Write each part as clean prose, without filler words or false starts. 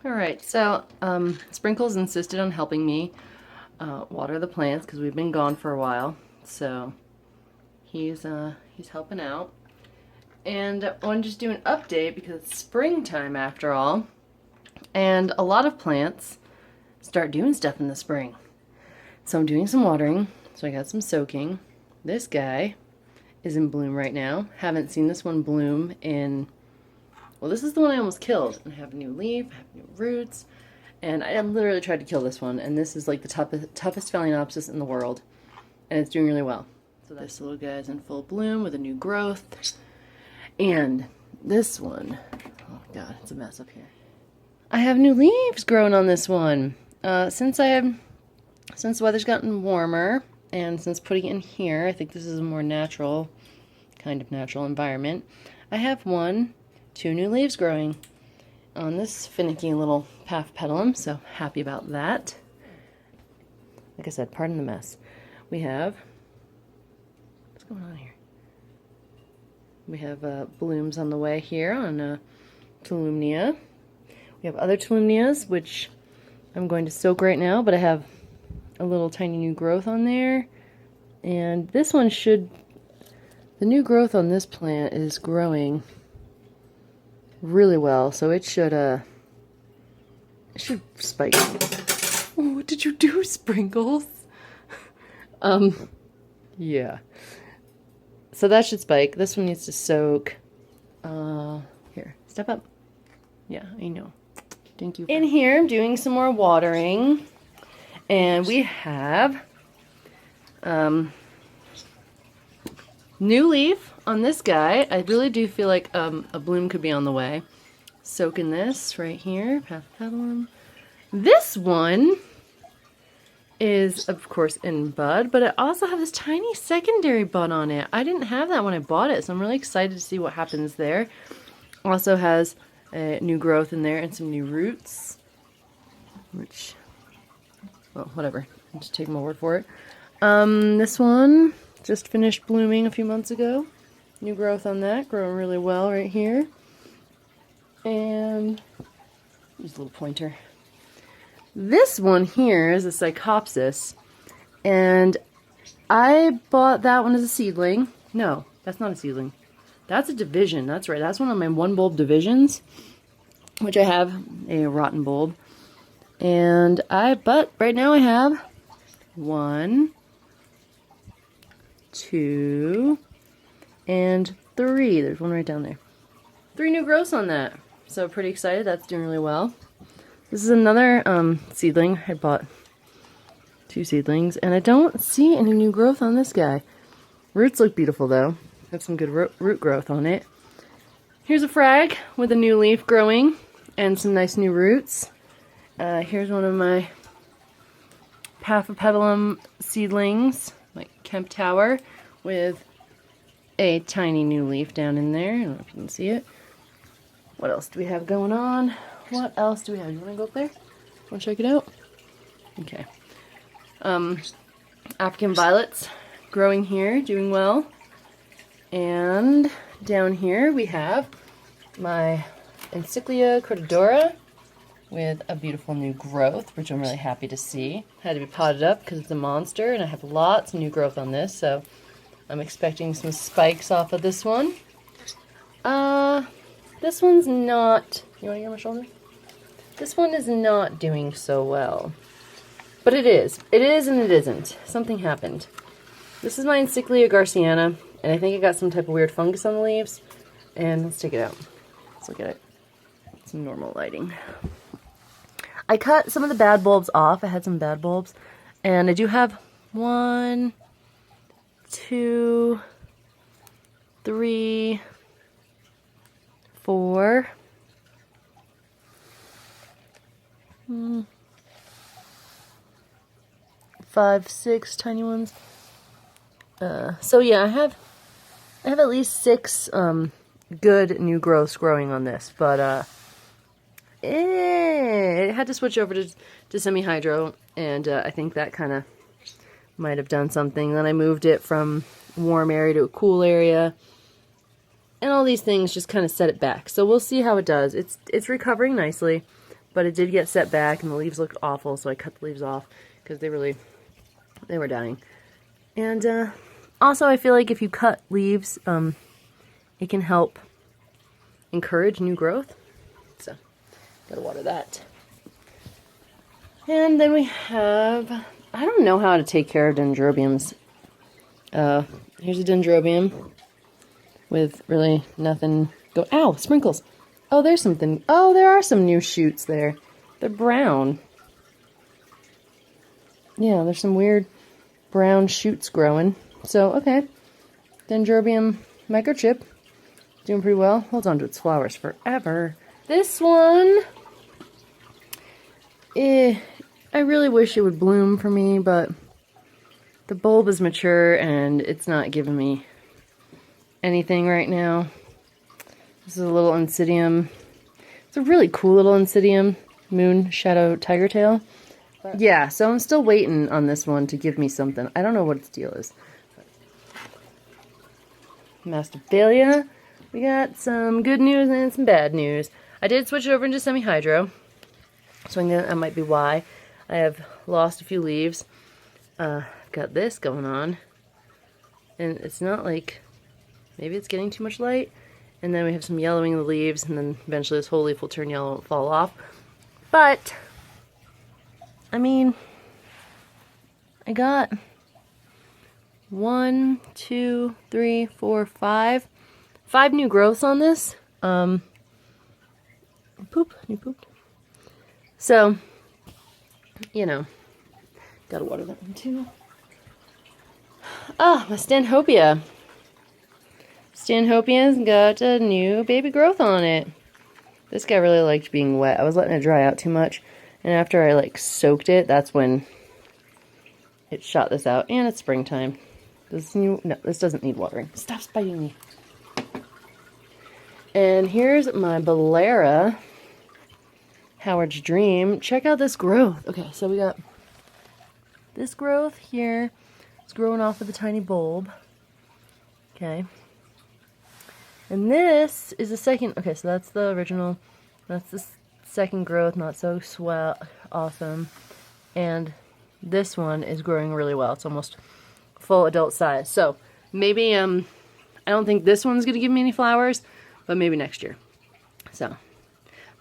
Alright, so Sprinkles insisted on helping me water the plants because we've been gone for a while. So he's helping out. And I want to just do an update because it's springtime after all. And a lot of plants start doing stuff in the spring. So I'm doing some watering. So I got some soaking. This guy is in bloom right now. Haven't seen this one bloom in... Well, this is the one I almost killed. And I have a new leaf, I have new roots, and I literally tried to kill this one. And this is like the toughest Phalaenopsis in the world, and it's doing really well. So this little guy is in full bloom with a new growth, and this one, oh god, it's a mess up here. I have new leaves growing on this one. Since the weather's gotten warmer, and since putting it in here, I think this is a more natural, kind of natural environment. I have two new leaves growing on this finicky little Paphipetalum, so happy about that. Like I said, pardon the mess. We have, what's going on here? We have blooms on the way here on Tolumnia. We have other Tolumnias, which I'm going to soak right now, but I have a little tiny new growth on there. And this one the new growth on this plant is growing really well, so it should spike. Oh, what did you do, Sprinkles? Yeah. So that should spike. This one needs to soak. Here, step up. Yeah, I know. Thank you. In here, I'm doing some more watering, and we have new leaf on this guy. I really do feel like a bloom could be on the way. Soaking this right here, Paphipetalum. This one is, of course, in bud, but I also have this tiny secondary bud on it. I didn't have that when I bought it, so I'm really excited to see what happens there. Also has a new growth in there and some new roots, which, well, whatever. I'll just take my word for it. This one just finished blooming a few months ago. New growth on that, growing really well right here. And just a little pointer. This one here is a Psychopsis, and I bought that one as a seedling. No, that's not a seedling. That's a division. That's right. That's one of my one bulb divisions, which I have a rotten bulb. But right now I have 1, 2, and 3. There's one right down there. 3 new growths on that. So pretty excited. That's doing really well. This is another seedling. I bought 2 seedlings, and I don't see any new growth on this guy. Roots look beautiful though. Have some good root growth on it. Here's a frag with a new leaf growing and some nice new roots. Here's one of my Paphipetalum seedlings, like Kemp Tower, with a tiny new leaf down in there. I don't know if you can see it. What else do we have going on? What else do we have? You want to go up there? Want to check it out? Okay. African violets growing here, doing well. And down here we have my Encyclia Cortadora with a beautiful new growth, which I'm really happy to see. Had to be potted up because it's a monster, and I have lots of new growth on this, so I'm expecting some spikes off of this one. This one's not... You want to get on my shoulder? This one is not doing so well. But it is. It is and it isn't. Something happened. This is my Encyclia Garciana, and I think it got some type of weird fungus on the leaves. And let's take it out. Let's look at it. Some normal lighting. I cut some of the bad bulbs off. I had some bad bulbs. And I do have 1, 2, 3, 4, 5, 6 tiny ones. So yeah, I have at least 6 good new growths growing on this, but it had to switch over to semi-hydro, and I think that kind of might have done something. Then I moved it from a warm area to a cool area, and all these things just kind of set it back. So we'll see how it does. It's recovering nicely, but it did get set back and the leaves looked awful, so I cut the leaves off because they were dying. And also I feel like if you cut leaves, it can help encourage new growth. So, gotta water that. And then we have, I don't know how to take care of dendrobiums. Here's a dendrobium with really nothing ow, sprinkles. Oh, there's something. Oh, there are some new shoots there. They're brown. Yeah, there's some weird brown shoots growing. So, okay. Dendrobium microchip. Doing pretty well. Holds on to its flowers forever. This one, I really wish it would bloom for me, but the bulb is mature and it's not giving me anything right now. This is a little Oncidium. It's a really cool little Oncidium, Moon Shadow Tiger Tail. Yeah, so I'm still waiting on this one to give me something. I don't know what its deal is. Masdevallia. We got some good news and some bad news. I did switch it over into semi-hydro, so that might be why I have lost a few leaves. Got this going on, and it's not like, maybe it's getting too much light, and then we have some yellowing of the leaves, and then eventually this whole leaf will turn yellow and fall off. But, I mean, I got 1, 2, 3, 4, 5 new growths on this. You pooped. So, you know, gotta water that one too. Ah, my Stanhopea. Stanhopea's got a new baby growth on it. This guy really liked being wet. I was letting it dry out too much, and after I like soaked it, that's when it shot this out. And it's springtime. No, this doesn't need watering. Stop spiting me. And here's my Bolera, Howard's Dream. Check out this growth. Okay, so we got this growth here. It's growing off of the tiny bulb. Okay. And this is the second. Okay, so that's the original. That's the second growth, not so awesome. And this one is growing really well. It's almost full adult size. So maybe, I don't think this one's going to give me any flowers, but maybe next year. So,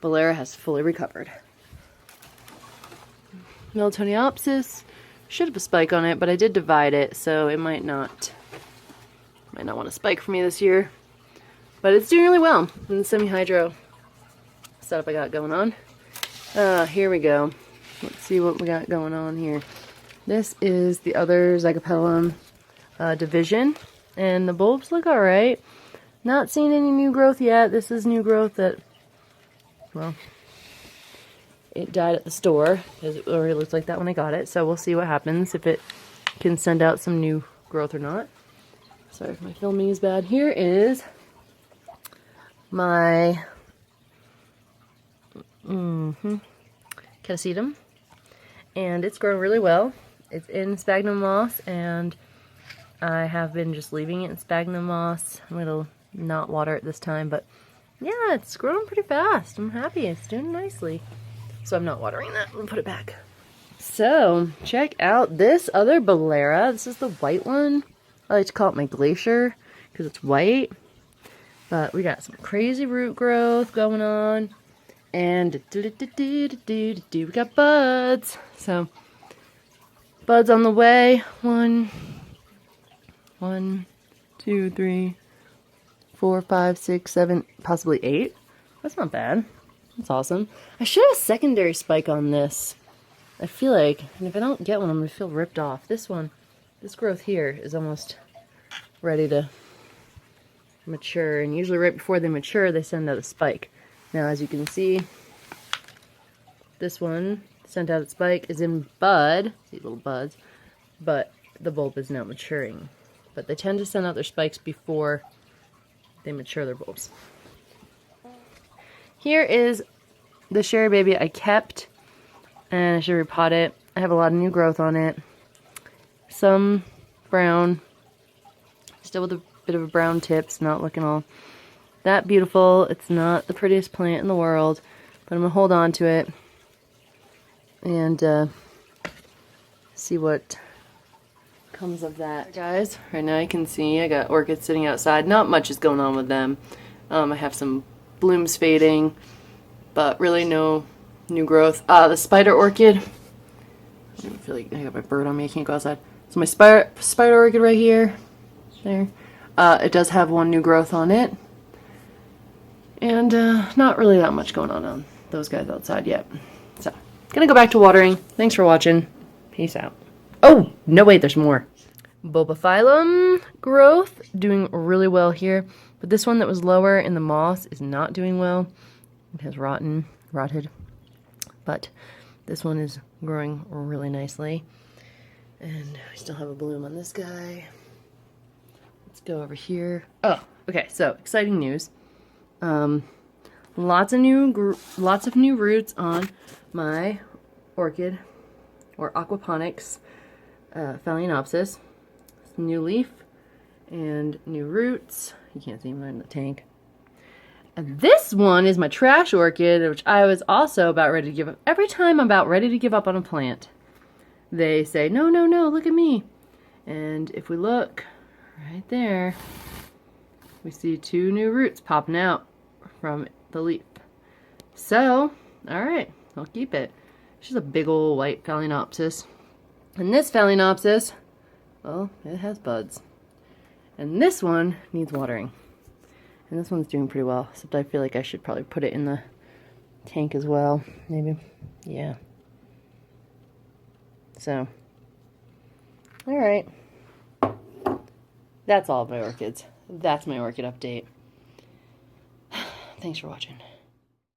Bolera has fully recovered. Melatoniopsis should have a spike on it, but I did divide it, so it might not want a spike for me this year. But it's doing really well in the semi-hydro setup I got going on. Here we go. Let's see what we got going on here. This is the other Zygopetalum division, and the bulbs look alright. Not seeing any new growth yet. This is new growth that, well, it died at the store, because it already looked like that when I got it. So we'll see what happens, if it can send out some new growth or not. Sorry if my filming is bad. Here is my Catasetum, and it's growing really well. It's in sphagnum moss, and I have been just leaving it in sphagnum moss. I'm going to not water it this time, but yeah, it's growing pretty fast. I'm happy. It's doing nicely. So I'm not watering that. I'm going to put it back. So, check out this other Bolera. This is the white one. I like to call it my Glacier because it's white. But we got some crazy root growth going on. And we got buds. So, buds on the way. 1, 2, 3, 4, 5, 6, 7, possibly 8. That's not bad. That's awesome. I should have a secondary spike on this. I feel like, and if I don't get one, I'm going to feel ripped off. This one, this growth here is almost ready to mature. And usually right before they mature, they send out a spike. Now, as you can see, this one sent out its spike is in bud. See little buds. But the bulb is not maturing. But they tend to send out their spikes before they mature their bulbs. Here is the Sherry Baby I kept, and I should repot it. I have a lot of new growth on it. Some brown, still with a bit of a brown tip. It's not looking all that beautiful. It's not the prettiest plant in the world, but I'm going to hold on to it. and see what comes of that. Guys, right now you can see I got orchids sitting outside. Not much is going on with them. I have some blooms fading, but really no new growth. The spider orchid, I feel like I got my bird on me, I can't go outside. So my spider orchid right here, there, it does have one new growth on it. And not really that much going on those guys outside yet. So, gonna go back to watering. Thanks for watching. Peace out. Oh, no wait, there's more. Bulbophyllum growth, doing really well here. But this one that was lower in the moss is not doing well. It has rotted. But this one is growing really nicely. And we still have a bloom on this guy. Let's go over here. Oh, okay, so exciting news. Lots of new roots on my orchid, or aquaponics, Phalaenopsis. New leaf and new roots. You can't see them in the tank. And this one is my trash orchid, which I was also about ready to give up. Every time I'm about ready to give up on a plant, they say, no, no, no, look at me. And if we look right there, we see 2 new roots popping out from the leaf. So, alright, I'll keep it. She's a big old white Phalaenopsis. And this Phalaenopsis, well, it has buds. And this one needs watering. And this one's doing pretty well, except I feel like I should probably put it in the tank as well, maybe. Yeah. So, alright. That's all of my orchids. That's my orchid update. Thanks for watching.